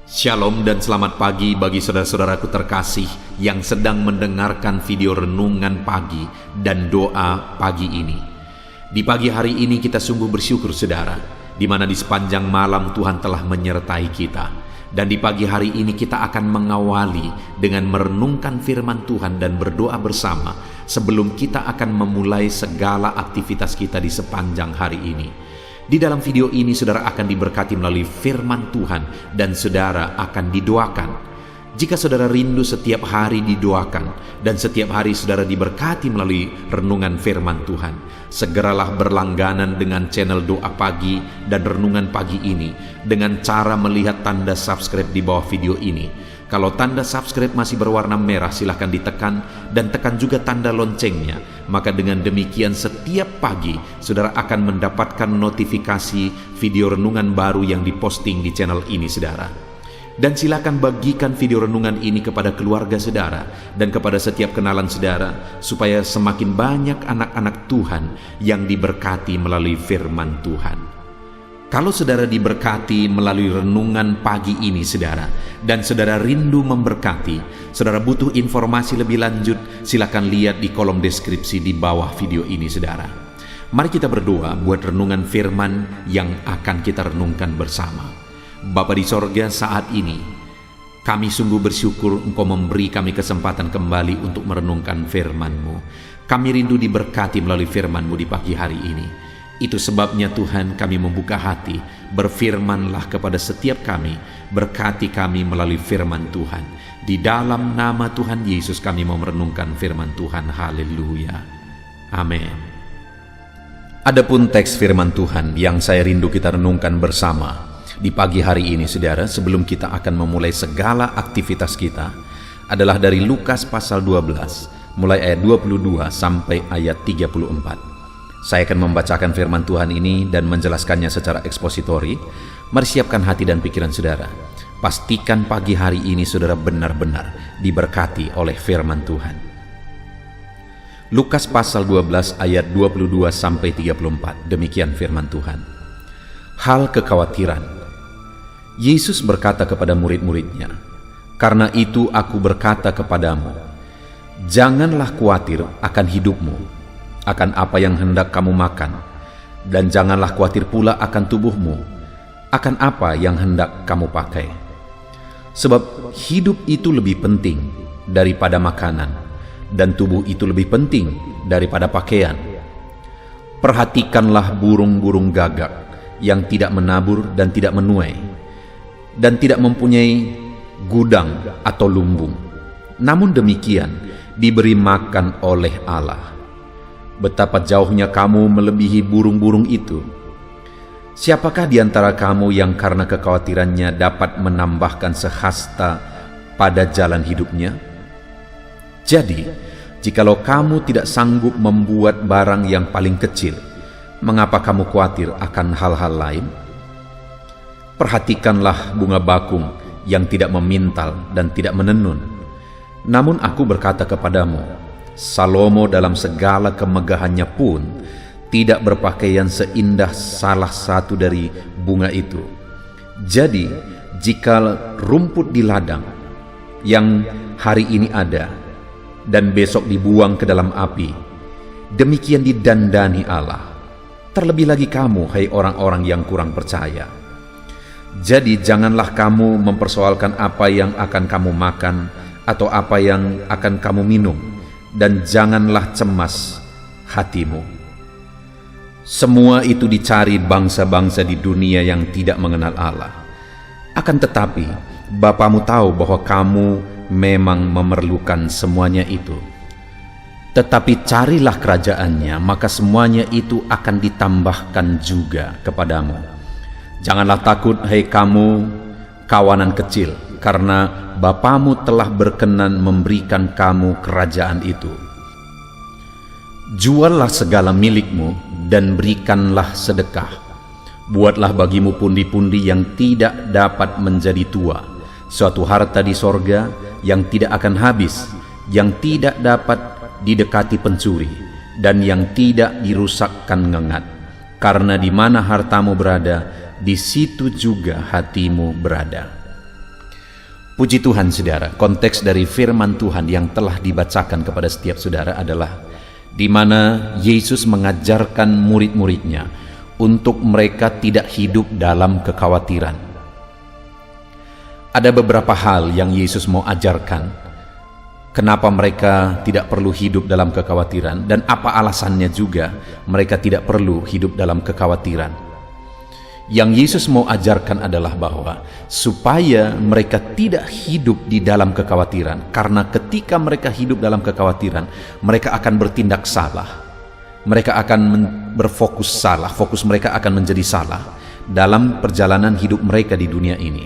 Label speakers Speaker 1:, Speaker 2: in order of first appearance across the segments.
Speaker 1: Shalom dan selamat pagi bagi saudara-saudaraku terkasih yang sedang mendengarkan video renungan pagi dan doa pagi ini. Di pagi hari ini kita sungguh bersyukur saudara, di mana di sepanjang malam Tuhan telah menyertai kita. Dan di pagi hari ini kita akan mengawali dengan merenungkan firman Tuhan dan berdoa bersama sebelum kita akan memulai segala aktivitas kita di sepanjang hari ini. Di dalam video ini saudara akan diberkati melalui firman Tuhan dan saudara akan didoakan. Jika saudara rindu setiap hari didoakan dan setiap hari saudara diberkati melalui renungan firman Tuhan, segeralah berlangganan dengan channel doa pagi dan renungan pagi ini dengan cara melihat tanda subscribe di bawah video ini. Kalau tanda subscribe masih berwarna merah, silahkan ditekan dan tekan juga tanda loncengnya. Maka dengan demikian setiap pagi saudara akan mendapatkan notifikasi video renungan baru yang diposting di channel ini saudara. Dan silakan bagikan video renungan ini kepada keluarga saudara dan kepada setiap kenalan saudara, supaya semakin banyak anak-anak Tuhan yang diberkati melalui firman Tuhan. Kalau saudara diberkati melalui renungan pagi ini saudara, dan saudara rindu memberkati, saudara butuh informasi lebih lanjut, silakan lihat di kolom deskripsi di bawah video ini saudara. Mari kita berdoa buat renungan firman yang akan kita renungkan bersama. Bapa di sorga, saat ini kami sungguh bersyukur Engkau memberi kami kesempatan kembali untuk merenungkan firman-Mu. Kami rindu diberkati melalui firman-Mu di pagi hari ini. Itu sebabnya Tuhan kami membuka hati, berfirmanlah kepada setiap kami, berkati kami melalui firman Tuhan. Di dalam nama Tuhan Yesus kami mau merenungkan firman Tuhan. Haleluya. Amin. Adapun teks firman Tuhan yang saya rindu kita renungkan bersama di pagi hari ini saudara, sebelum kita akan memulai segala aktivitas kita, adalah dari Lukas pasal 12, mulai ayat 22 sampai ayat 34. Saya akan membacakan firman Tuhan ini dan menjelaskannya secara ekspositori. Mari siapkan hati dan pikiran saudara. Pastikan pagi hari ini saudara benar-benar diberkati oleh firman Tuhan. Lukas pasal 12 ayat 22 sampai 34. Demikian firman Tuhan. Hal kekhawatiran. Yesus berkata kepada murid-muridnya, "Karena itu aku berkata kepadamu, janganlah khawatir akan hidupmu, akan apa yang hendak kamu makan, dan janganlah khawatir pula akan tubuhmu, akan apa yang hendak kamu pakai. Sebab hidup itu lebih penting daripada makanan, dan tubuh itu lebih penting daripada pakaian. Perhatikanlah burung-burung gagak yang tidak menabur dan tidak menuai, dan tidak mempunyai gudang atau lumbung, namun demikian diberi makan oleh Allah. Betapa jauhnya kamu melebihi burung-burung itu. Siapakah di antara kamu yang karena kekhawatirannya dapat menambahkan sehasta pada jalan hidupnya? Jadi, jikalau kamu tidak sanggup membuat barang yang paling kecil, mengapa kamu khawatir akan hal-hal lain? Perhatikanlah bunga bakung yang tidak memintal dan tidak menenun. Namun aku berkata kepadamu, Salomo dalam segala kemegahannya pun tidak berpakaian seindah salah satu dari bunga itu. Jadi, jika rumput di ladang yang hari ini ada dan besok dibuang ke dalam api, demikian didandani Allah. Terlebih lagi kamu, hai orang-orang yang kurang percaya. Jadi janganlah kamu mempersoalkan apa yang akan kamu makan atau apa yang akan kamu minum, dan janganlah cemas hatimu. Semua itu dicari bangsa-bangsa di dunia yang tidak mengenal Allah. Akan tetapi, Bapamu tahu bahwa kamu memang memerlukan semuanya itu. Tetapi carilah kerajaannya, maka semuanya itu akan ditambahkan juga kepadamu. Janganlah takut, hai kamu kawanan kecil, karena Bapamu telah berkenan memberikan kamu kerajaan itu. Juallah segala milikmu dan berikanlah sedekah. Buatlah bagimu pundi-pundi yang tidak dapat menjadi tua, suatu harta di sorga yang tidak akan habis, yang tidak dapat didekati pencuri, dan yang tidak dirusakkan ngengat. Karena di mana hartamu berada, di situ juga hatimu berada. Puji Tuhan saudara, konteks dari firman Tuhan yang telah dibacakan kepada setiap saudara adalah di mana Yesus mengajarkan murid-muridnya untuk mereka tidak hidup dalam kekhawatiran. Ada beberapa hal yang Yesus mau ajarkan, kenapa mereka tidak perlu hidup dalam kekhawatiran, dan apa alasannya juga mereka tidak perlu hidup dalam kekhawatiran. Yang Yesus mau ajarkan adalah bahwa supaya mereka tidak hidup di dalam kekhawatiran, karena ketika mereka hidup dalam kekhawatiran, mereka akan bertindak salah. Mereka akan berfokus salah, fokus mereka akan menjadi salah dalam perjalanan hidup mereka di dunia ini.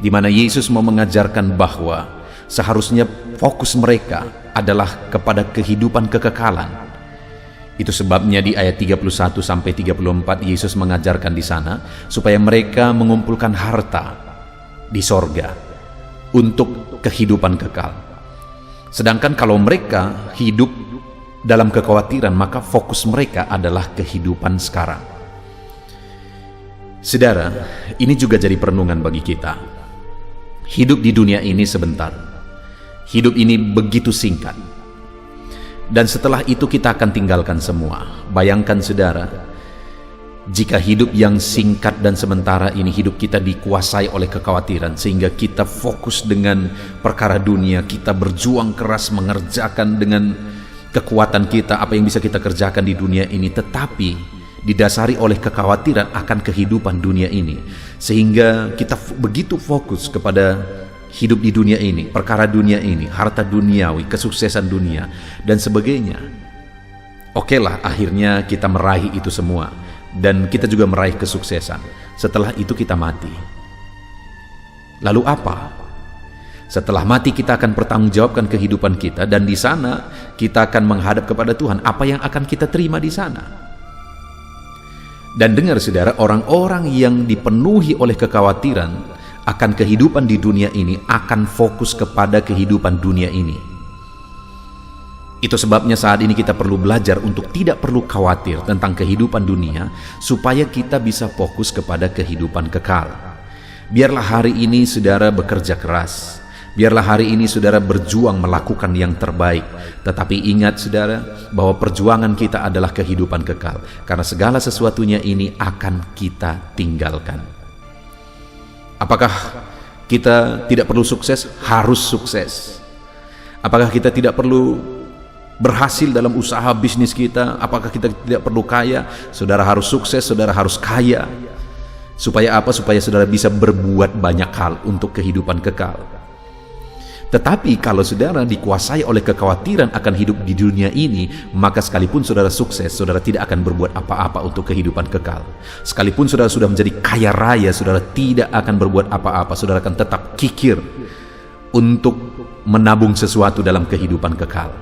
Speaker 1: Di mana Yesus mau mengajarkan bahwa seharusnya fokus mereka adalah kepada kehidupan kekekalan. Itu sebabnya di ayat 31 sampai 34 Yesus mengajarkan di sana supaya mereka mengumpulkan harta di sorga untuk kehidupan kekal. Sedangkan kalau mereka hidup dalam kekhawatiran, maka fokus mereka adalah kehidupan sekarang. Saudara, ini juga jadi perenungan bagi kita. Hidup di dunia ini sebentar. Hidup ini begitu singkat. Dan setelah itu kita akan tinggalkan semua. Bayangkan saudara, jika hidup yang singkat dan sementara ini, hidup kita dikuasai oleh kekhawatiran, sehingga kita fokus dengan perkara dunia, kita berjuang keras mengerjakan dengan kekuatan kita apa yang bisa kita kerjakan di dunia ini, tetapi didasari oleh kekhawatiran akan kehidupan dunia ini, sehingga kita begitu fokus kepada hidup di dunia ini, perkara dunia ini, harta duniawi, kesuksesan dunia, dan sebagainya. Okelah, akhirnya kita meraih itu semua, dan kita juga meraih kesuksesan. Setelah itu kita mati. Lalu apa? Setelah mati kita akan pertanggungjawabkan kehidupan kita, dan di sana kita akan menghadap kepada Tuhan. Apa yang akan kita terima di sana? Dan dengar saudara, orang-orang yang dipenuhi oleh kekhawatiran akan kehidupan di dunia ini akan fokus kepada kehidupan dunia ini. Itu sebabnya saat ini kita perlu belajar untuk tidak perlu khawatir tentang kehidupan dunia, supaya kita bisa fokus kepada kehidupan kekal. Biarlah hari ini saudara bekerja keras, biarlah hari ini saudara berjuang melakukan yang terbaik, tetapi ingat saudara bahwa perjuangan kita adalah kehidupan kekal, karena segala sesuatunya ini akan kita tinggalkan. Apakah kita tidak perlu sukses? Harus sukses. Apakah kita tidak perlu berhasil dalam usaha bisnis kita? Apakah kita tidak perlu kaya? Saudara harus sukses, saudara harus kaya. Supaya apa? Supaya saudara bisa berbuat banyak hal untuk kehidupan kekal. Tetapi kalau saudara dikuasai oleh kekhawatiran akan hidup di dunia ini, maka sekalipun saudara sukses, saudara tidak akan berbuat apa-apa untuk kehidupan kekal. Sekalipun saudara sudah menjadi kaya raya, saudara tidak akan berbuat apa-apa. Saudara akan tetap kikir untuk menabung sesuatu dalam kehidupan kekal,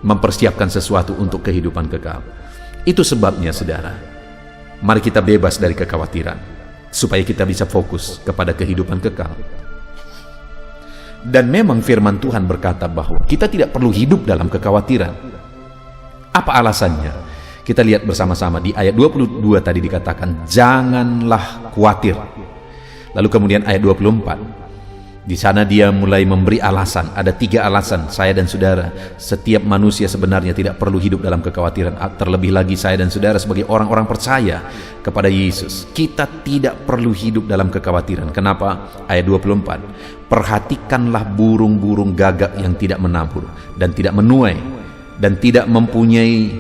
Speaker 1: mempersiapkan sesuatu untuk kehidupan kekal. Itu sebabnya saudara, mari kita bebas dari kekhawatiran, supaya kita bisa fokus kepada kehidupan kekal. Dan memang firman Tuhan berkata bahwa kita tidak perlu hidup dalam kekhawatiran. Apa alasannya? Kita lihat bersama-sama di ayat 22 tadi dikatakan, janganlah khawatir. Lalu kemudian ayat 24, di sana dia mulai memberi alasan. Ada 3 alasan, saya dan saudara. Setiap manusia sebenarnya tidak perlu hidup dalam kekhawatiran. Terlebih lagi saya dan saudara sebagai orang-orang percaya kepada Yesus, kita tidak perlu hidup dalam kekhawatiran. Kenapa? Ayat 24, perhatikanlah burung-burung gagak yang tidak menabur dan tidak menuai dan tidak mempunyai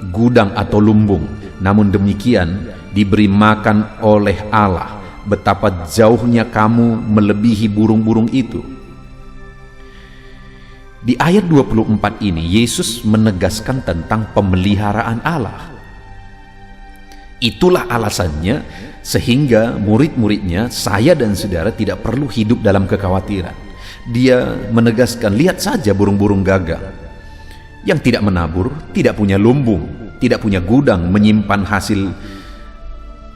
Speaker 1: gudang atau lumbung, namun demikian diberi makan oleh Allah. Betapa jauhnya kamu melebihi burung-burung itu. Di ayat 24 ini Yesus menegaskan tentang pemeliharaan Allah. Itulah alasannya sehingga murid-muridnya, saya dan saudara, tidak perlu hidup dalam kekhawatiran. Dia menegaskan, lihat saja burung-burung gagak yang tidak menabur, tidak punya lumbung, tidak punya gudang menyimpan hasil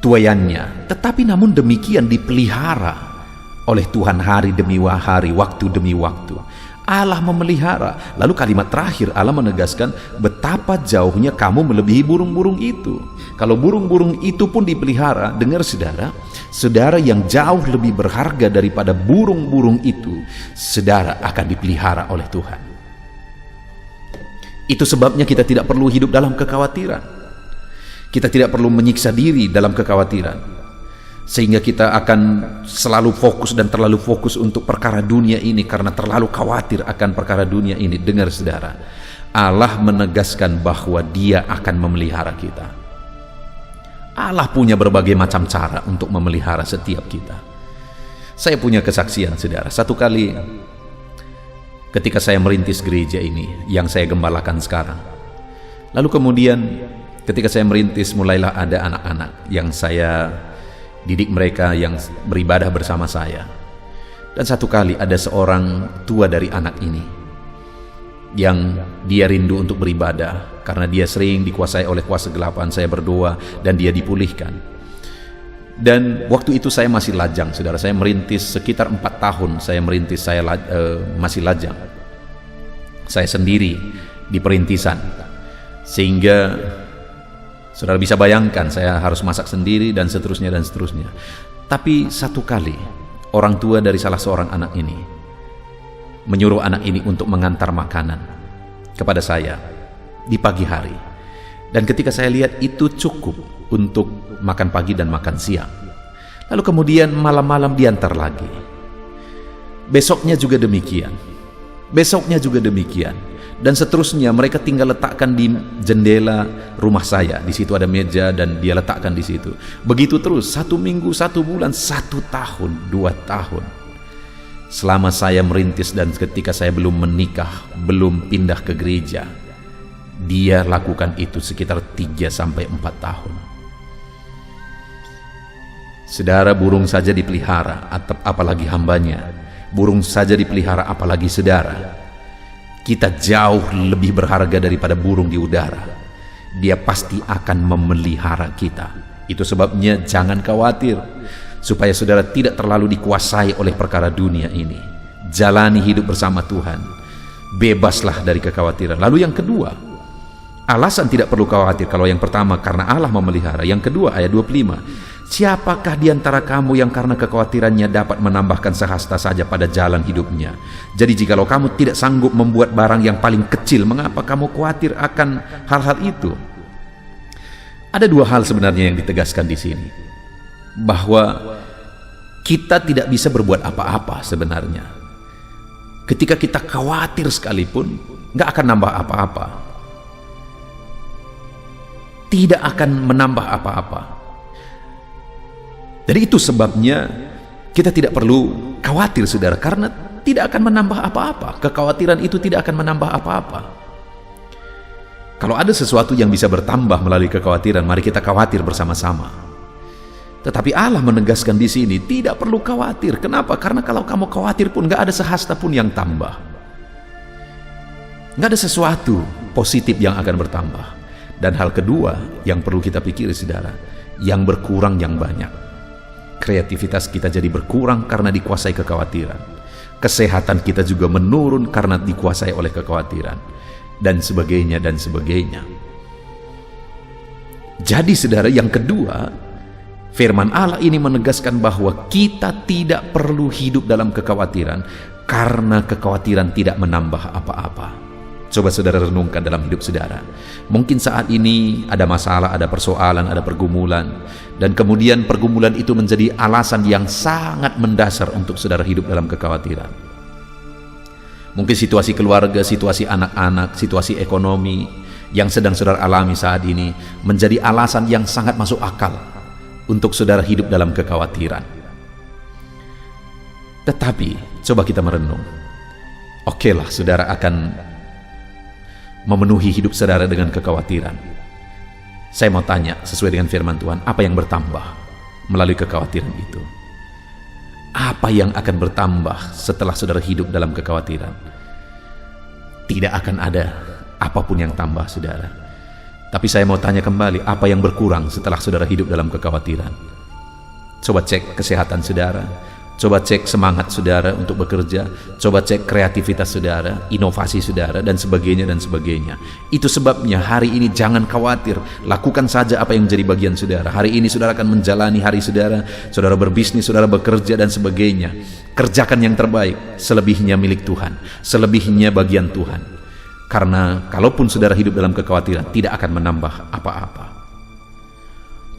Speaker 1: tuaiannya, tetapi namun demikian dipelihara oleh Tuhan hari demi hari, waktu demi waktu. Allah memelihara. Lalu kalimat terakhir Allah menegaskan, betapa jauhnya kamu melebihi burung-burung itu. Kalau burung-burung itu pun dipelihara, dengar saudara, saudara yang jauh lebih berharga daripada burung-burung itu, saudara akan dipelihara oleh Tuhan. Itu sebabnya kita tidak perlu hidup dalam kekhawatiran. Kita tidak perlu menyiksa diri dalam kekhawatiran, sehingga kita akan selalu fokus dan terlalu fokus untuk perkara dunia ini karena terlalu khawatir akan perkara dunia ini. Dengar saudara, Allah menegaskan bahwa Dia akan memelihara kita. Allah punya berbagai macam cara untuk memelihara setiap kita. Saya punya kesaksian saudara. Satu kali ketika saya merintis gereja ini yang saya gembalakan sekarang, lalu kemudian ketika saya merintis, mulailah ada anak-anak yang saya didik, mereka yang beribadah bersama saya. Dan satu kali ada seorang tua dari anak ini yang dia rindu untuk beribadah karena dia sering dikuasai oleh kuasa kegelapan. Saya berdoa dan dia dipulihkan. Dan waktu itu saya masih lajang saudara. Saya merintis sekitar 4 tahun. Saya merintis, saya masih lajang. Saya sendiri di perintisan, sehingga saudara bisa bayangkan saya harus masak sendiri dan seterusnya dan seterusnya. Tapi satu kali orang tua dari salah seorang anak ini menyuruh anak ini untuk mengantar makanan kepada saya di pagi hari. Dan ketika saya lihat itu cukup untuk makan pagi dan makan siang. Lalu kemudian malam-malam diantar lagi. Besoknya juga demikian. Besoknya juga demikian. Dan seterusnya mereka tinggal letakkan di jendela rumah saya. Di situ ada meja dan dia letakkan di situ. Begitu terus, 1 minggu, 1 bulan, 1 tahun, 2 tahun. Selama saya merintis dan ketika saya belum menikah, belum pindah ke gereja, dia lakukan itu sekitar 3-4 tahun. Saudara, burung saja dipelihara, apalagi hambanya. Burung saja dipelihara, apalagi saudara. Kita jauh lebih berharga daripada burung di udara. Dia pasti akan memelihara kita. Itu sebabnya jangan khawatir, supaya saudara tidak terlalu dikuasai oleh perkara dunia ini. Jalani hidup bersama Tuhan. Bebaslah dari kekhawatiran. Lalu yang kedua, alasan tidak perlu khawatir. Kalau yang pertama karena Allah memelihara. Yang kedua ayat 25, siapakah di antara kamu yang karena kekhawatirannya dapat menambahkan sehasta saja pada jalan hidupnya? Jadi jikalau kamu tidak sanggup membuat barang yang paling kecil, mengapa kamu khawatir akan hal-hal itu? Ada 2 hal sebenarnya yang ditegaskan di sini, bahwa kita tidak bisa berbuat apa-apa sebenarnya. Ketika kita khawatir sekalipun, nggak akan nambah apa-apa, tidak akan menambah apa-apa. Jadi itu sebabnya kita tidak perlu khawatir saudara, karena tidak akan menambah apa-apa. Kekhawatiran itu tidak akan menambah apa-apa. Kalau ada sesuatu yang bisa bertambah melalui kekhawatiran, mari kita khawatir bersama-sama. Tetapi Allah menegaskan di sini tidak perlu khawatir. Kenapa? Karena kalau kamu khawatir pun nggak ada sehasta pun yang tambah. Nggak ada sesuatu positif yang akan bertambah. Dan hal kedua yang perlu kita pikir saudara, yang berkurang yang banyak. Kreativitas kita jadi berkurang karena dikuasai kekhawatiran. Kesehatan kita juga menurun karena dikuasai oleh kekhawatiran. Dan sebagainya dan sebagainya. Jadi saudara, yang kedua, firman Allah ini menegaskan bahwa kita tidak perlu hidup dalam kekhawatiran karena kekhawatiran tidak menambah apa-apa. Coba saudara renungkan dalam hidup saudara. Mungkin saat ini ada masalah, ada persoalan, ada pergumulan, dan kemudian pergumulan itu menjadi alasan yang sangat mendasar untuk saudara hidup dalam kekhawatiran. Mungkin situasi keluarga, situasi anak-anak, situasi ekonomi yang sedang saudara alami saat ini menjadi alasan yang sangat masuk akal untuk saudara hidup dalam kekhawatiran. Tetapi coba kita merenung. Okelah, saudara akan memenuhi hidup saudara dengan kekhawatiran. Saya mau tanya sesuai dengan firman Tuhan, apa yang bertambah melalui kekhawatiran itu? Apa yang akan bertambah setelah saudara hidup dalam kekhawatiran? Tidak akan ada apapun yang tambah saudara. Tapi saya mau tanya kembali, apa yang berkurang setelah saudara hidup dalam kekhawatiran? Coba cek kesehatan saudara. Coba cek semangat saudara untuk bekerja, coba cek kreativitas saudara, inovasi saudara, dan sebagainya dan sebagainya. Itu sebabnya hari ini jangan khawatir, lakukan saja apa yang menjadi bagian saudara. Hari ini saudara akan menjalani hari saudara, saudara berbisnis, saudara bekerja dan sebagainya. Kerjakan yang terbaik, selebihnya milik Tuhan, selebihnya bagian Tuhan. Karena kalaupun saudara hidup dalam kekhawatiran, tidak akan menambah apa-apa.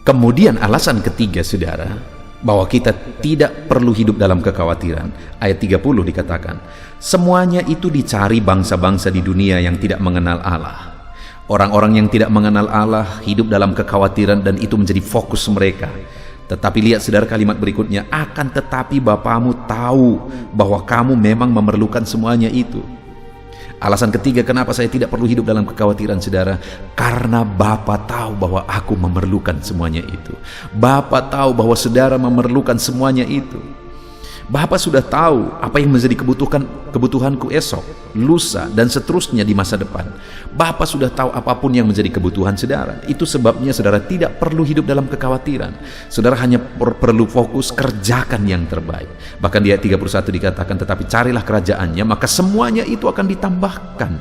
Speaker 1: Kemudian alasan ketiga saudara, bahwa kita tidak perlu hidup dalam kekhawatiran. Ayat 30 dikatakan, semuanya itu dicari bangsa-bangsa di dunia yang tidak mengenal Allah. Orang-orang yang tidak mengenal Allah hidup dalam kekhawatiran dan itu menjadi fokus mereka. Tetapi lihat saudara kalimat berikutnya, akan tetapi Bapamu tahu bahwa kamu memang memerlukan semuanya itu. Alasan ketiga kenapa saya tidak perlu hidup dalam kekhawatiran saudara, karena Bapa tahu bahwa aku memerlukan semuanya itu. Bapa tahu bahwa saudara memerlukan semuanya itu. Bapa sudah tahu apa yang menjadi kebutuhanku esok, lusa, dan seterusnya di masa depan. Bapa sudah tahu apapun yang menjadi kebutuhan saudara. Itu sebabnya saudara tidak perlu hidup dalam kekhawatiran. Saudara hanya perlu fokus kerjakan yang terbaik. Bahkan di ayat 31 dikatakan, tetapi carilah kerajaannya, maka semuanya itu akan ditambahkan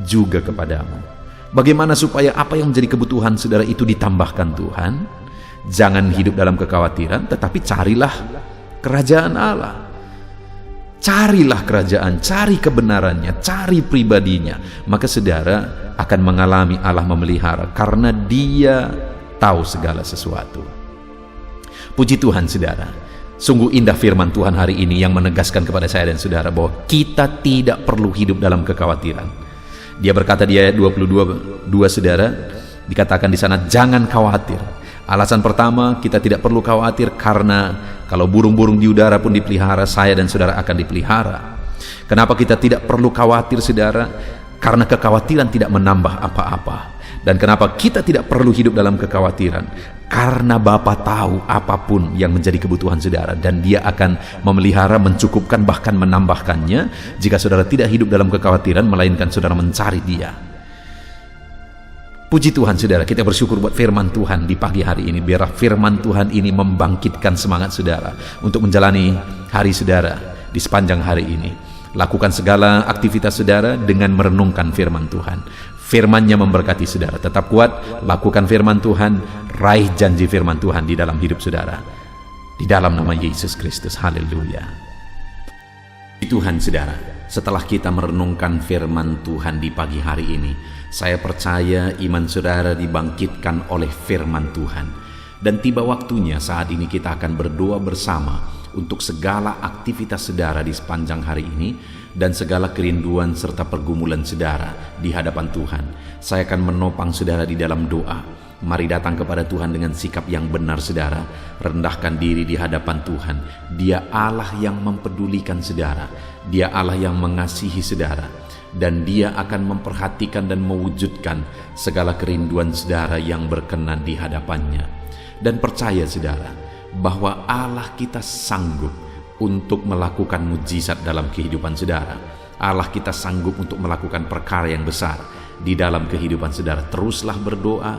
Speaker 1: juga kepadamu. Bagaimana supaya apa yang menjadi kebutuhan saudara itu ditambahkan Tuhan? Jangan hidup dalam kekhawatiran, tetapi carilah kerajaan Allah. Carilah kerajaan, cari kebenarannya, cari pribadinya, maka saudara akan mengalami Allah memelihara karena Dia tahu segala sesuatu. Puji Tuhan saudara, sungguh indah firman Tuhan hari ini yang menegaskan kepada saya dan saudara bahwa kita tidak perlu hidup dalam kekhawatiran. Dia berkata di ayat 22 saudara, dikatakan di sana, jangan khawatir. Alasan pertama, kita tidak perlu khawatir karena kalau burung-burung di udara pun dipelihara, saya dan saudara akan dipelihara. Kenapa kita tidak perlu khawatir saudara? Karena kekhawatiran tidak menambah apa-apa. Dan kenapa kita tidak perlu hidup dalam kekhawatiran? Karena Bapa tahu apapun yang menjadi kebutuhan saudara, dan Dia akan memelihara, mencukupkan, bahkan menambahkannya jika saudara tidak hidup dalam kekhawatiran, melainkan saudara mencari Dia. Puji Tuhan saudara, kita bersyukur buat firman Tuhan di pagi hari ini. Biar firman Tuhan ini membangkitkan semangat saudara untuk menjalani hari saudara di sepanjang hari ini. Lakukan segala aktivitas saudara dengan merenungkan firman Tuhan. Firman-Nya memberkati saudara. Tetap kuat, lakukan firman Tuhan, raih janji firman Tuhan di dalam hidup saudara. Di dalam nama Yesus Kristus, haleluya. Tuhan saudara, setelah kita merenungkan firman Tuhan di pagi hari ini, saya percaya iman saudara dibangkitkan oleh firman Tuhan. Dan tiba waktunya saat ini kita akan berdoa bersama untuk segala aktivitas saudara di sepanjang hari ini dan segala kerinduan serta pergumulan saudara di hadapan Tuhan. Saya akan menopang saudara di dalam doa. Mari datang kepada Tuhan dengan sikap yang benar saudara. Rendahkan diri di hadapan Tuhan. Dia Allah yang mempedulikan saudara. Dia Allah yang mengasihi saudara. Dan Dia akan memperhatikan dan mewujudkan segala kerinduan saudara yang berkenan di hadapannya. Dan percaya saudara, bahwa Allah kita sanggup untuk melakukan mujizat dalam kehidupan saudara. Allah kita sanggup untuk melakukan perkara yang besar di dalam kehidupan saudara. Teruslah berdoa,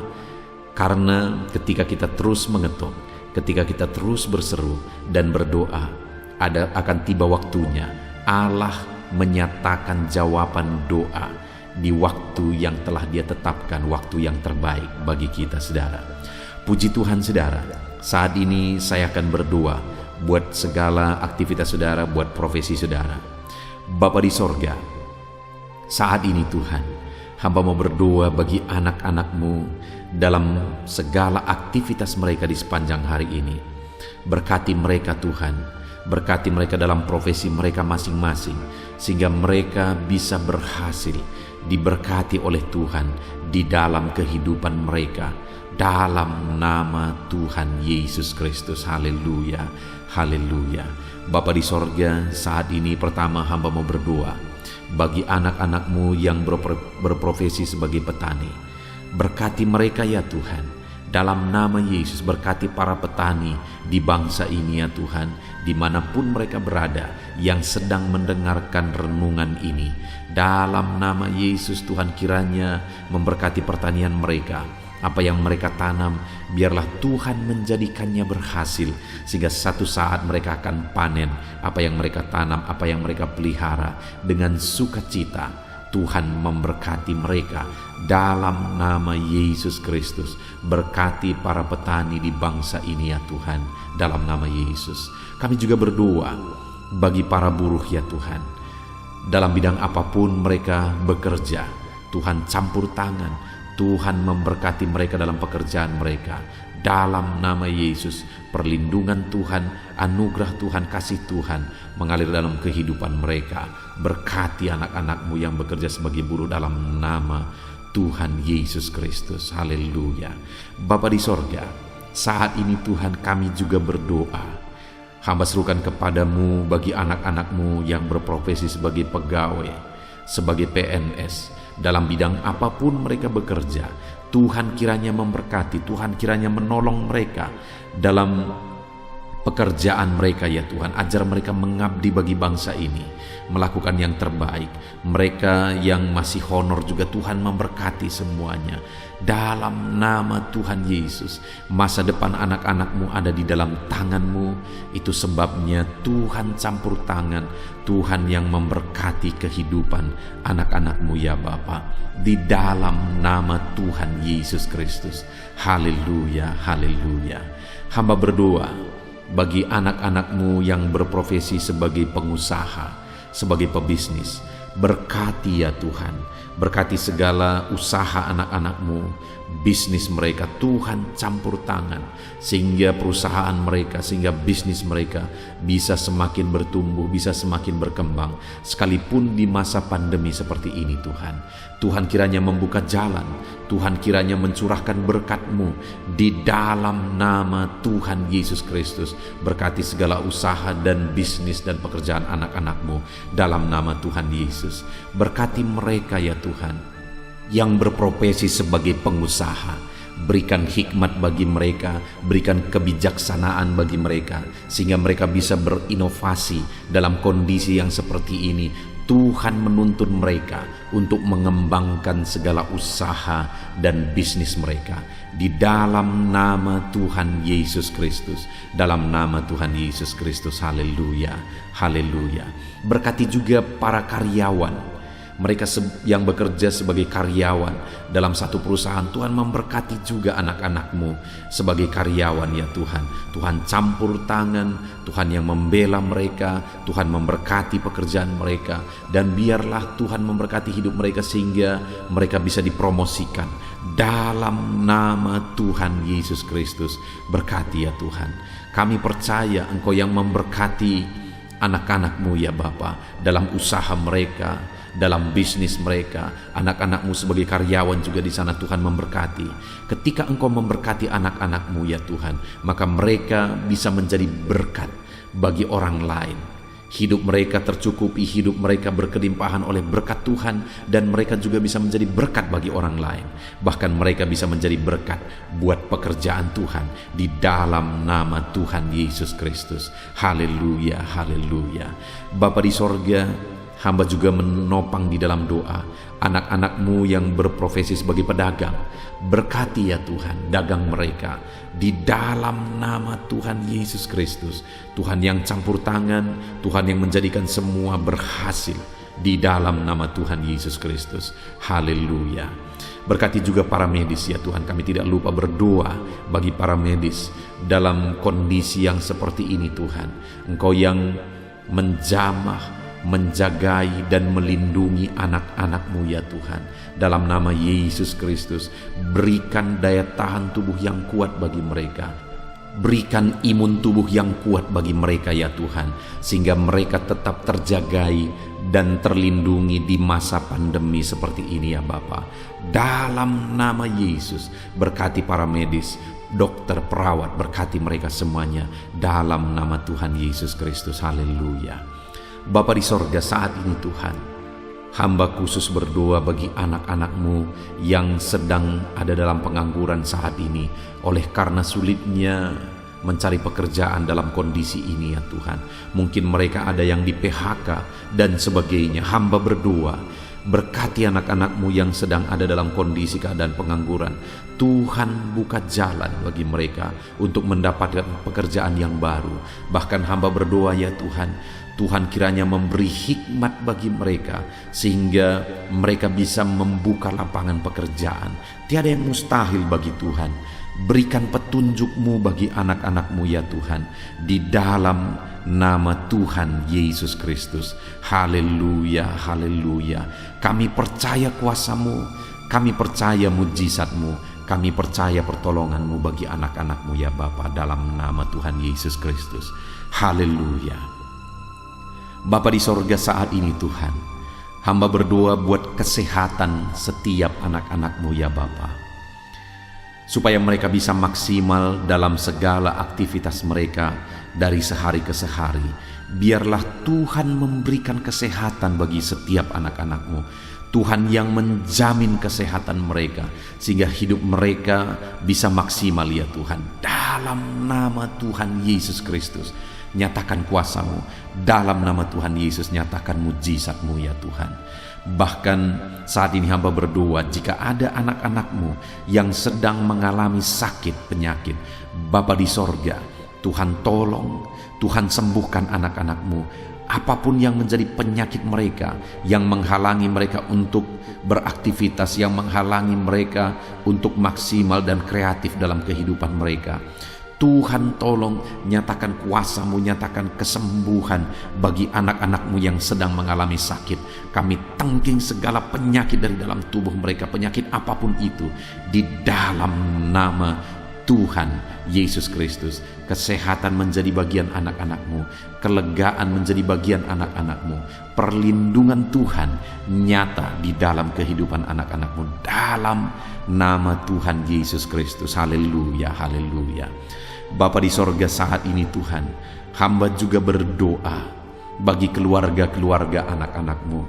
Speaker 1: karena ketika kita terus mengetuk, ketika kita terus berseru dan berdoa, akan tiba waktunya Allah menyatakan jawaban doa di waktu yang telah Dia tetapkan, waktu yang terbaik bagi kita saudara. Puji Tuhan saudara, saat ini saya akan berdoa buat segala aktivitas saudara, buat profesi saudara. Bapa di sorga, saat ini Tuhan, hamba mau berdoa bagi anak-anak-Mu dalam segala aktivitas mereka di sepanjang hari ini. Berkati mereka Tuhan, berkati mereka dalam profesi mereka masing-masing, sehingga mereka bisa berhasil, diberkati oleh Tuhan di dalam kehidupan mereka. Dalam nama Tuhan Yesus Kristus, haleluya, haleluya. Bapa di sorga, saat ini pertama hamba mau berdoa bagi anak-anak-Mu yang berprofesi sebagai petani. Berkati mereka ya Tuhan, dalam nama Yesus. Berkati para petani di bangsa ini ya Tuhan, dimanapun mereka berada yang sedang mendengarkan renungan ini. Dalam nama Yesus Tuhan, kiranya memberkati pertanian mereka, Apa yang mereka tanam, biarlah Tuhan menjadikannya berhasil, sehingga satu saat mereka akan panen apa yang mereka tanam, apa yang mereka pelihara dengan sukacita. Tuhan memberkati mereka dalam nama Yesus Kristus. Berkati para petani di bangsa ini ya Tuhan, dalam nama Yesus. Kami juga berdoa bagi para buruh ya Tuhan. Dalam bidang apapun mereka bekerja, Tuhan campur tangan, Tuhan memberkati mereka dalam pekerjaan mereka. Dalam nama Yesus, perlindungan Tuhan, anugerah Tuhan, kasih Tuhan mengalir dalam kehidupan mereka. Berkati anak-anak-Mu yang bekerja sebagai buruh dalam nama Tuhan Yesus Kristus. Haleluya. Bapa di sorga, saat ini Tuhan kami juga berdoa. Hamba serukan kepadamu bagi anak-anak-Mu yang berprofesi sebagai pegawai, sebagai PNS, dalam bidang apapun mereka bekerja. Tuhan kiranya memberkati, Tuhan kiranya menolong mereka dalam pekerjaan mereka ya Tuhan. Ajar mereka mengabdi bagi bangsa ini, melakukan yang terbaik. Mereka yang masih honor juga Tuhan memberkati semuanya. Dalam nama Tuhan Yesus, masa depan anak-anak-Mu ada di dalam tangan-Mu. Itu sebabnya Tuhan campur tangan, Tuhan yang memberkati kehidupan anak-anak-Mu ya Bapa. Di dalam nama Tuhan Yesus Kristus. Haleluya, haleluya. Hamba berdoa bagi anak-anak-Mu yang berprofesi sebagai pengusaha, sebagai pebisnis. Berkati ya Tuhan, berkati segala usaha anak-anak-Mu, bisnis mereka. Tuhan campur tangan sehingga perusahaan mereka, sehingga bisnis mereka bisa semakin bertumbuh, bisa semakin berkembang, sekalipun di masa pandemi seperti ini Tuhan. Tuhan kiranya membuka jalan, Tuhan kiranya mencurahkan berkat-Mu di dalam nama Tuhan Yesus Kristus. Berkati segala usaha dan bisnis dan pekerjaan anak-anak-Mu dalam nama Tuhan Yesus. Berkati mereka ya Tuhan yang berprofesi sebagai pengusaha. Berikan hikmat bagi mereka, berikan kebijaksanaan bagi mereka, sehingga mereka bisa berinovasi dalam kondisi yang seperti ini. Tuhan menuntun mereka untuk mengembangkan segala usaha dan bisnis mereka di dalam nama Tuhan Yesus Kristus. Dalam nama Tuhan Yesus Kristus. Haleluya, haleluya. Berkati juga para karyawan, mereka yang bekerja sebagai karyawan dalam satu perusahaan. Tuhan memberkati juga anak-anak-Mu sebagai karyawan ya Tuhan. Tuhan campur tangan, Tuhan yang membela mereka, Tuhan memberkati pekerjaan mereka. Dan biarlah Tuhan memberkati hidup mereka sehingga mereka bisa dipromosikan dalam nama Tuhan Yesus Kristus. Berkati ya Tuhan. Kami percaya Engkau yang memberkati anak-anak-Mu ya Bapa, dalam usaha mereka, dalam bisnis mereka. Anak-anak-Mu sebagai karyawan juga di sana Tuhan memberkati. Ketika Engkau memberkati anak-anak-Mu ya Tuhan, maka mereka bisa menjadi berkat bagi orang lain. Hidup mereka tercukupi, hidup mereka berkelimpahan oleh berkat Tuhan, dan mereka juga bisa menjadi berkat bagi orang lain. Bahkan mereka bisa menjadi berkat buat pekerjaan Tuhan di dalam nama Tuhan Yesus Kristus. Haleluya, haleluya. Bapa di sorga, hamba juga menopang di dalam doa anak-anak-Mu yang berprofesi sebagai pedagang. Berkati ya Tuhan dagang mereka di dalam nama Tuhan Yesus Kristus. Tuhan yang campur tangan, Tuhan yang menjadikan semua berhasil di dalam nama Tuhan Yesus Kristus. Haleluya. Berkati juga para medis ya Tuhan. Kami tidak lupa berdoa bagi para medis dalam kondisi yang seperti ini Tuhan. Engkau yang menjamah, menjagai dan melindungi anak-anak-Mu ya Tuhan. Dalam nama Yesus Kristus, berikan daya tahan tubuh yang kuat bagi mereka. Berikan imun tubuh yang kuat bagi mereka ya Tuhan, sehingga mereka tetap terjagai dan terlindungi di masa pandemi seperti ini ya Bapa. Dalam nama Yesus, berkati para medis, dokter, perawat, berkati mereka semuanya dalam nama Tuhan Yesus Kristus. Haleluya. Bapa di sorga, saat ini Tuhan, hamba khusus berdoa bagi anak-anak-Mu yang sedang ada dalam pengangguran saat ini oleh karena sulitnya mencari pekerjaan dalam kondisi ini ya Tuhan. Mungkin mereka ada yang di PHK dan sebagainya. Hamba berdoa Berkati anak-anak-Mu yang sedang ada dalam kondisi keadaan pengangguran. Tuhan, buka jalan bagi mereka untuk mendapatkan pekerjaan yang baru. Bahkan hamba berdoa ya Tuhan, Tuhan kiranya memberi hikmat bagi mereka sehingga mereka bisa membuka lapangan pekerjaan. Tiada yang mustahil bagi Tuhan. Berikan petunjuk-Mu bagi anak-anak-Mu ya Tuhan, di dalam nama Tuhan Yesus Kristus. Haleluya, haleluya. Kami percaya kuasa-Mu, kami percaya mujizat-Mu, kami percaya pertolongan-Mu bagi anak-anak-Mu ya Bapa, dalam nama Tuhan Yesus Kristus. Haleluya. Bapa di sorga, saat ini Tuhan, hamba berdoa buat kesehatan setiap anak-anak-Mu ya Bapa, supaya mereka bisa maksimal dalam segala aktivitas mereka dari sehari ke sehari. Biarlah Tuhan memberikan kesehatan bagi setiap anak-anak-Mu. Tuhan yang menjamin kesehatan mereka, sehingga hidup mereka bisa maksimal ya Tuhan. Dalam nama Tuhan Yesus Kristus, nyatakan kuasa-Mu. Dalam nama Tuhan Yesus, nyatakan mujizat-Mu ya Tuhan. Bahkan saat ini hamba berdoa, jika ada anak-anak-Mu yang sedang mengalami sakit penyakit, Bapa di sorga, Tuhan tolong, Tuhan sembuhkan anak-anak-Mu. Apapun yang menjadi penyakit mereka, yang menghalangi mereka untuk beraktivitas, yang menghalangi mereka untuk maksimal dan kreatif dalam kehidupan mereka, Tuhan tolong, nyatakan kuasa-Mu, nyatakan kesembuhan bagi anak-anak-Mu yang sedang mengalami sakit. Kami tangking segala penyakit dari dalam tubuh mereka, penyakit apapun itu, di dalam nama Tuhan Yesus Kristus. Kesehatan menjadi bagian anak-anak-Mu, kelegaan menjadi bagian anak-anak-Mu, perlindungan Tuhan nyata di dalam kehidupan anak-anak-Mu, dalam nama Tuhan Yesus Kristus. Haleluya, haleluya. Bapa di sorga, saat ini Tuhan, hamba juga berdoa bagi keluarga-keluarga anak-anak-Mu.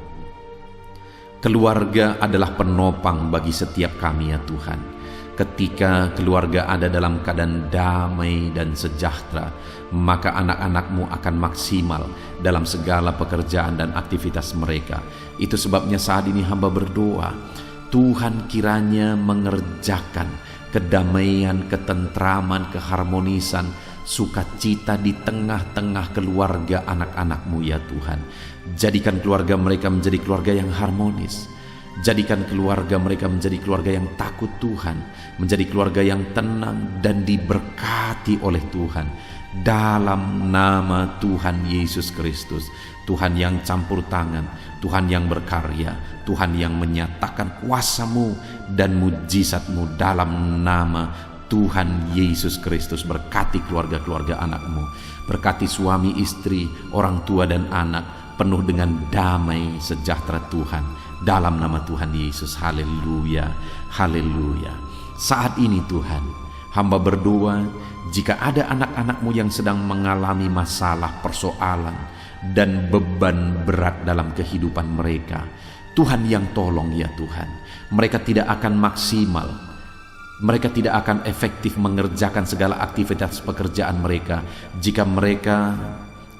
Speaker 1: Keluarga adalah penopang bagi setiap kami ya Tuhan. Ketika keluarga ada dalam keadaan damai dan sejahtera, maka anak-anak-Mu akan maksimal dalam segala pekerjaan dan aktivitas mereka. Itu sebabnya saat ini hamba berdoa, Tuhan kiranya mengerjakan kedamaian, ketentraman, keharmonisan, sukacita di tengah-tengah keluarga anak-anak-Mu ya Tuhan. Jadikan keluarga mereka menjadi keluarga yang harmonis. Jadikan keluarga mereka menjadi keluarga yang takut Tuhan, menjadi keluarga yang tenang dan diberkati oleh Tuhan. Dalam nama Tuhan Yesus Kristus, Tuhan yang campur tangan, Tuhan yang berkarya, Tuhan yang menyatakan kuasa-Mu dan mujizat-Mu, dalam nama Tuhan Yesus Kristus. Berkati keluarga-keluarga anak-Mu, berkati suami istri, orang tua dan anak, penuh dengan damai sejahtera Tuhan, dalam nama Tuhan Yesus. Haleluya, haleluya. Saat ini Tuhan, hamba berdoa, jika ada anak-anak-Mu yang sedang mengalami masalah, persoalan, dan beban berat dalam kehidupan mereka, Tuhan yang tolong ya Tuhan. Mereka tidak akan maksimal, mereka tidak akan efektif mengerjakan segala aktivitas pekerjaan mereka jika mereka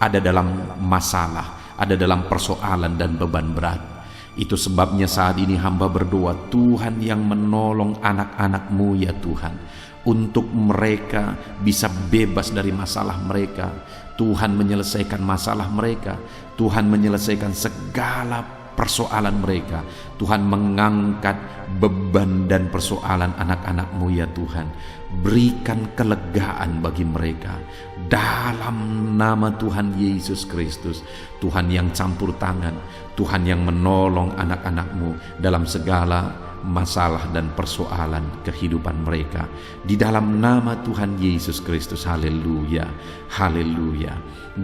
Speaker 1: ada dalam masalah, ada dalam persoalan dan beban berat. Itu sebabnya saat ini hamba berdoa, Tuhan yang menolong anak-anak-Mu ya Tuhan, untuk mereka bisa bebas dari masalah mereka. Tuhan menyelesaikan masalah mereka, Tuhan menyelesaikan segala persoalan mereka. Tuhan mengangkat beban dan persoalan anak-anak-Mu ya Tuhan. Berikan kelegaan bagi mereka, dalam nama Tuhan Yesus Kristus. Tuhan yang campur tangan, Tuhan yang menolong anak-anak-Mu dalam segala masalah dan persoalan kehidupan mereka, di dalam nama Tuhan Yesus Kristus. Haleluya, haleluya.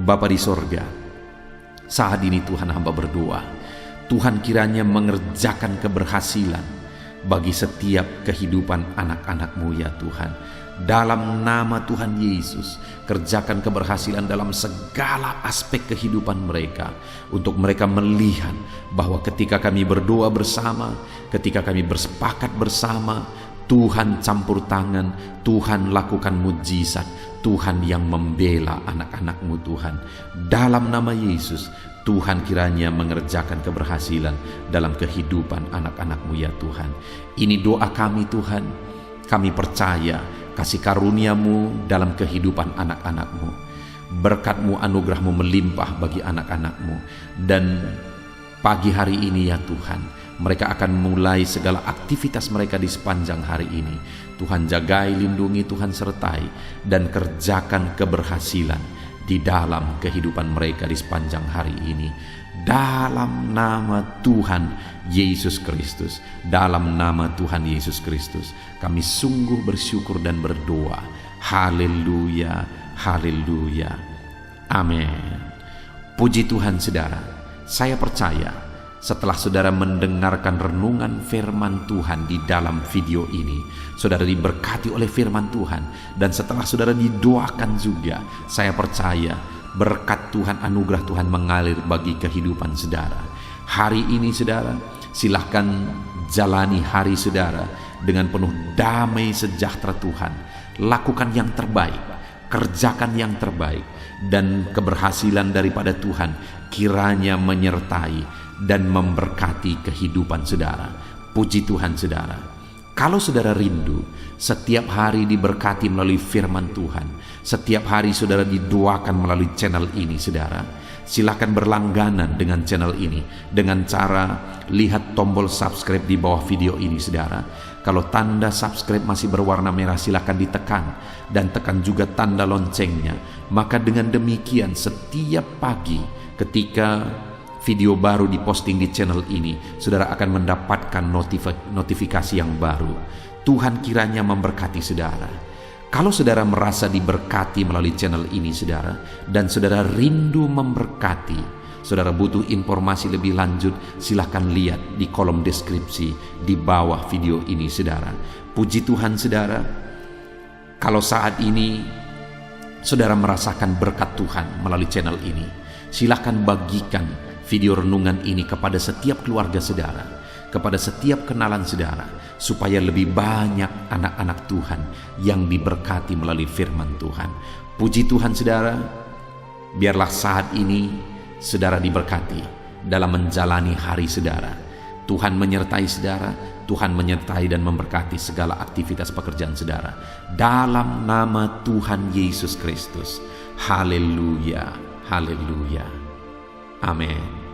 Speaker 1: Bapa di sorga, saat ini Tuhan hamba berdoa, Tuhan kiranya mengerjakan keberhasilan bagi setiap kehidupan anak-anak-Mu ya Tuhan. Dalam nama Tuhan Yesus, kerjakan keberhasilan dalam segala aspek kehidupan mereka, untuk mereka melihat bahwa ketika kami berdoa bersama, ketika kami bersepakat bersama, Tuhan campur tangan, Tuhan lakukan mujizat, Tuhan yang membela anak-anak-Mu Tuhan. Dalam nama Yesus, Tuhan kiranya mengerjakan keberhasilan dalam kehidupan anak-anak-Mu ya Tuhan. Ini doa kami Tuhan. Kami percaya kasih karunia-Mu dalam kehidupan anak-anak-Mu. Berkat-Mu, anugerah-Mu melimpah bagi anak-anak-Mu. Dan pagi hari ini ya Tuhan, mereka akan mulai segala aktivitas mereka di sepanjang hari ini. Tuhan jagai, lindungi, Tuhan sertai, dan kerjakan keberhasilan di dalam kehidupan mereka di sepanjang hari ini. Dalam nama Tuhan Yesus Kristus, dalam nama Tuhan Yesus Kristus, kami sungguh bersyukur dan berdoa. Haleluya, haleluya, amin. Puji Tuhan saudara, saya percaya setelah saudara mendengarkan renungan firman Tuhan di dalam video ini, saudara diberkati oleh firman Tuhan. Dan setelah saudara didoakan juga, saya percaya berkat Tuhan, anugerah Tuhan mengalir bagi kehidupan saudara. Hari ini saudara, silahkan jalani hari saudara dengan penuh damai sejahtera Tuhan. Lakukan yang terbaik, kerjakan yang terbaik, dan keberhasilan daripada Tuhan kiranya menyertai dan memberkati kehidupan saudara. Puji Tuhan saudara. Kalau saudara rindu setiap hari diberkati melalui firman Tuhan, setiap hari saudara didoakan melalui channel ini saudara, silakan berlangganan dengan channel ini dengan cara lihat tombol subscribe di bawah video ini saudara. Kalau tanda subscribe masih berwarna merah, silakan ditekan dan tekan juga tanda loncengnya. Maka dengan demikian setiap pagi ketika video baru diposting di channel ini, saudara akan mendapatkan notifikasi yang baru. Tuhan kiranya memberkati saudara. Kalau saudara merasa diberkati melalui channel ini saudara, dan saudara rindu memberkati, saudara butuh informasi lebih lanjut, silahkan lihat di kolom deskripsi di bawah video ini saudara. Puji Tuhan saudara, kalau saat ini saudara merasakan berkat Tuhan melalui channel ini, silahkan bagikan video renungan ini kepada setiap keluarga saudara, kepada setiap kenalan saudara, supaya lebih banyak anak-anak Tuhan yang diberkati melalui firman Tuhan. Puji Tuhan saudara, biarlah saat ini saudara diberkati dalam menjalani hari saudara. Tuhan menyertai saudara, Tuhan menyertai dan memberkati segala aktivitas pekerjaan saudara. Dalam nama Tuhan Yesus Kristus. Haleluya, haleluya. Amin.